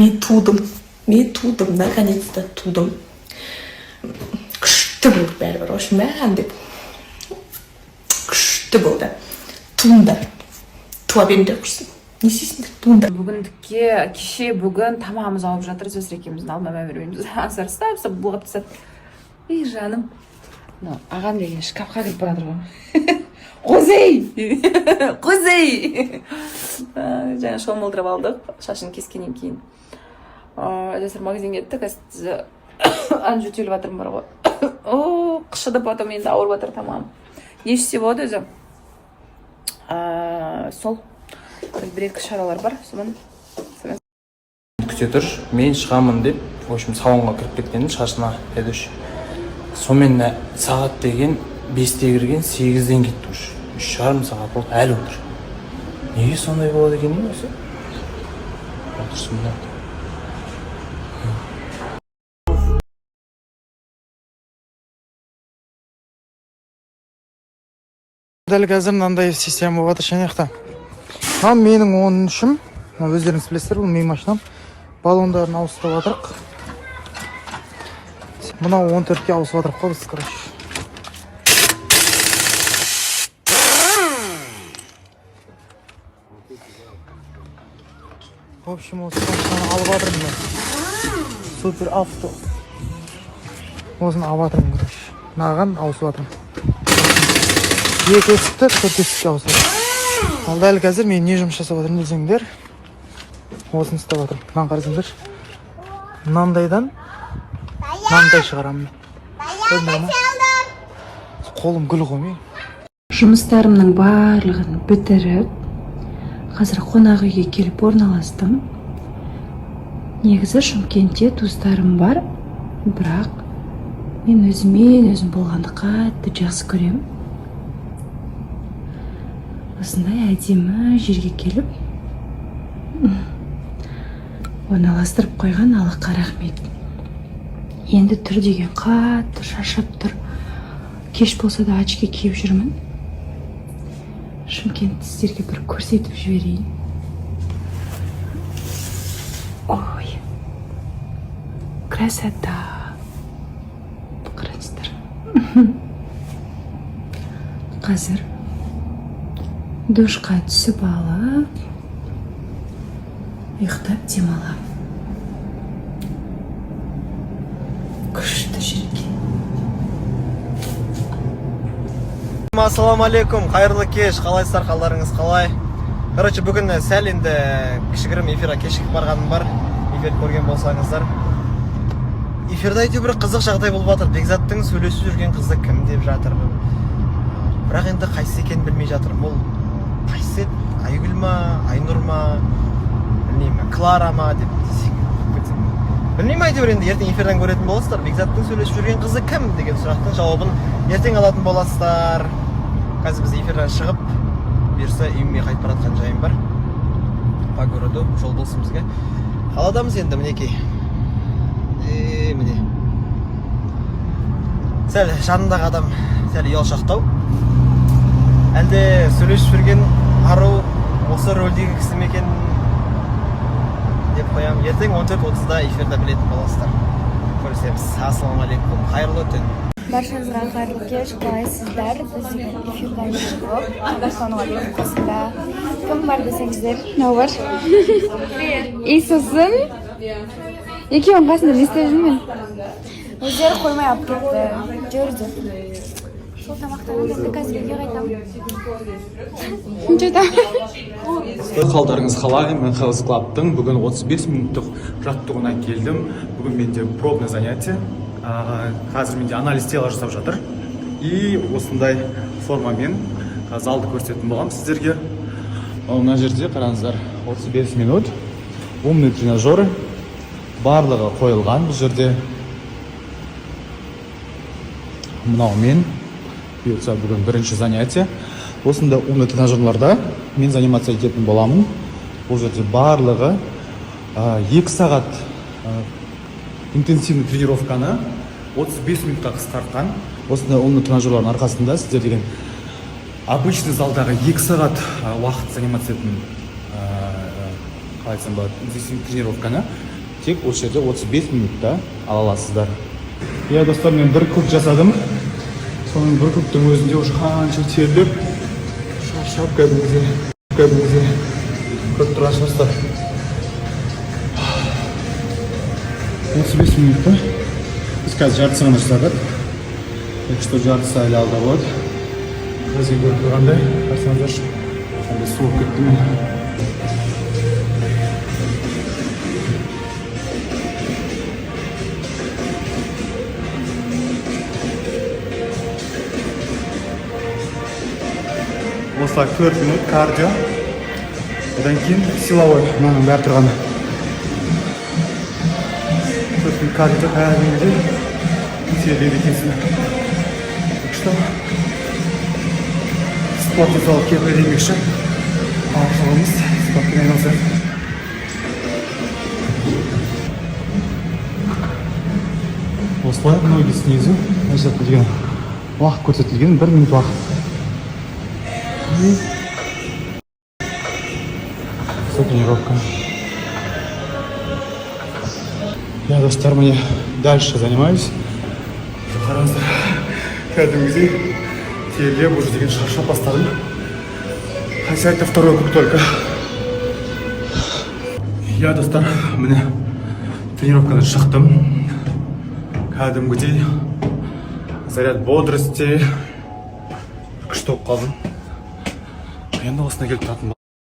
Мен тудым, наконец-то тудым. Күшті болды бәрібір, вообще маған деп. Күшті болды. Туыңдар. Туа беріңдер құрсын. Не істейсіңдер? Туыңдар. Бүгіндікке кеше бүгін тамағымыз алып жатыр, сөз екеуміздің алмай бермейміз. Аңсар ұстап бұлғап тастап. Ей жаным. Ағам деген шкафқа кетіп баратыр ғой. Қозей! Жаңа шомылдырып алдық, шашын кескеннен кейін. Әзір магазинге кеттік, ан жөтеліп жатырмын бар ғой. Қышыдып батым, енді ауыр батыр тамам. Не ішсе болады өзі? Сол. Бір-екі шаралар бар, соған. Күте тұр, мен шығамын деп, в общем, салонға кіріп кеткенін шашына әдіш. Сонымен сағат деген 5-те кірген 8-ден кетті үш. 3,5 сағат болды, әлі отыр. Неге сондай болады екен не осы? Отырсында. Дәл қазір мынандай система болып жатыр шанақта. Менің 13-ім, өздеріңіз білесіздер, бұл менің машинам. Баллондарын ауыстырып жатырық. Мынау 14-ке ауысып жатырық қой біз, короче. В общем, осы машинаны алып жатырмын мен. Супер авто. Осыны алып жатырмын, короче. Мынаған ауысып жатырмын. 2 есікті 4 есікке ауысып. Ал дәл қазір мен не жұмыс жасап жатырмын десеңдер, осыны істеп жатырмын. Мынаны қарасаңдар. Мынандайдан мынандай шығарамын мен. Қолым гүл ғой мен. Жұмыстарымның барлығын бітіріп, қазір қонақ үйге келіп орналастым. Негізі Шымкентте туыстарым бар, бірақ мен өзім болғанды қатты жақсы көремін. Осындай әдемі жерге келіп орналастырып қойған Аллахқа рахмет. Енді түр деген қатты шаршап тұр. Кеш болса да очки киіп жүрмін. Шымкентті сіздерге бір көрсетіп жіберейін. Ой, красота. Қараңыздар. Қазір душқа түсіп алып, ұйықтап демаламын. Күшті жерге. Ассаламу алейкум, қайырлы кеш, қалайсыздар, қалдарыңыз қалай? Короче, бүгін сәл енді кішігірім эфирға кешігіп барғаным бар. Эфир көрген болсаңыздар. Эфирде бір қызық жағдай болып жатыр. Бекзаттың сөйлесіп жүрген қызы кім деп жатыр. Бірақ енді қайсы екенін білмей жатырмын. Ол қайсы? Айгүл ма, Айнұр ма, білмеймін, Клара ма деп десең. Білмеймін, әйтеуір енді ертең эфирден көретін боласыздар. Бекзаттың сөйлесіп жүрген қызы кім деген сұрақтың жауабын ертең алатын боласыздар. Қазір біз эфирден шығып, берсе үйіме қайтып баратқан жайым бар. По городу жол болсын бізге. Қаладамыз енді мінекей. Міне. Сәл жанындағы адам сәл ұялшақтау. Әлде сөйлесіп жүрген ару осы рөлдегі кісі ме екен деп қоямын. Ертең 14:30-да эфирде білетін боласыздар. Көрісеміз. Ассалаумағалейкум. Қайырлы түн. Баршаңызға қайырлы кеш, қалайсыздар? Біз эфирден шығып, Ассалаумағалейкум қосында. Кім бар десеңіздер? Мынау бар. И сосын екеуінің қасында не істеп жүрмін? Өздері қоймай алып кетті. Жүрді. Сол тамақтан енді қазір үйге қайтамын. Қалдарыңыз қалай? Мен Health Club'тың бүгін 35 минуттық жаттығуына келдім. Бүгін менде пробный занятие. Қазір менде анализ тела жасап жатыр. И осындай формамен залды көрсететін болғам сіздерге. Мына жерде қараңыздар, 35 минут. Умный тренажеры. Барлығы қойылған бұл жерде. Мынау мен. Бұйыртса бүгін бірінші занятие. Осында умный тренажерларда мен занимация ететін боламын. Бұл жерде барлығы 2 сағат интенсивный тренировканы 35 минутқа қысқартқан. Осында умный тренажерлардың арқасында сіздер деген обычный залдағы 2 сағат уақыт занимация ететін қалай айтсам болады, интенсивный тренировканы тек осы жерде 35 минутта ала аласыздар. Иә достар, мен бір круг жасадым. Соның бір кругтың өзінде уже қанша терлеп, шаршап кәдімгідей көріп тұрған шығарсыздар. 35 минутта біз қазір жартысына жасадық. Так что жартысы әлі алда болады. Қазір көріп тұрғандай, қарсаңыздаршы, қандай суық кетті мен. Осылай 4 минут кардио, одан кейін силовой, мынаның бәрі тұрғаны. 4 минут кардио кәдімгідей терлейді екенсің. Что? Спорт залы кепілі демекші. Арқылымыз спортпен айналысады. Осылай ноги снизу көрсетілген уақыт көрсетілген 1 минут уақыт. Все тренировка. Я, достар, мне дальше занимаюсь. Қараңыздар, кәдімгідей терлеп уже деген шаршап бастадым. Хотя это второй круг только. Я, достар, міне тренировкадан шықтым. Кәдімгідей заряд бодрости күшті болып қалдым. Енді осына келіп тұратын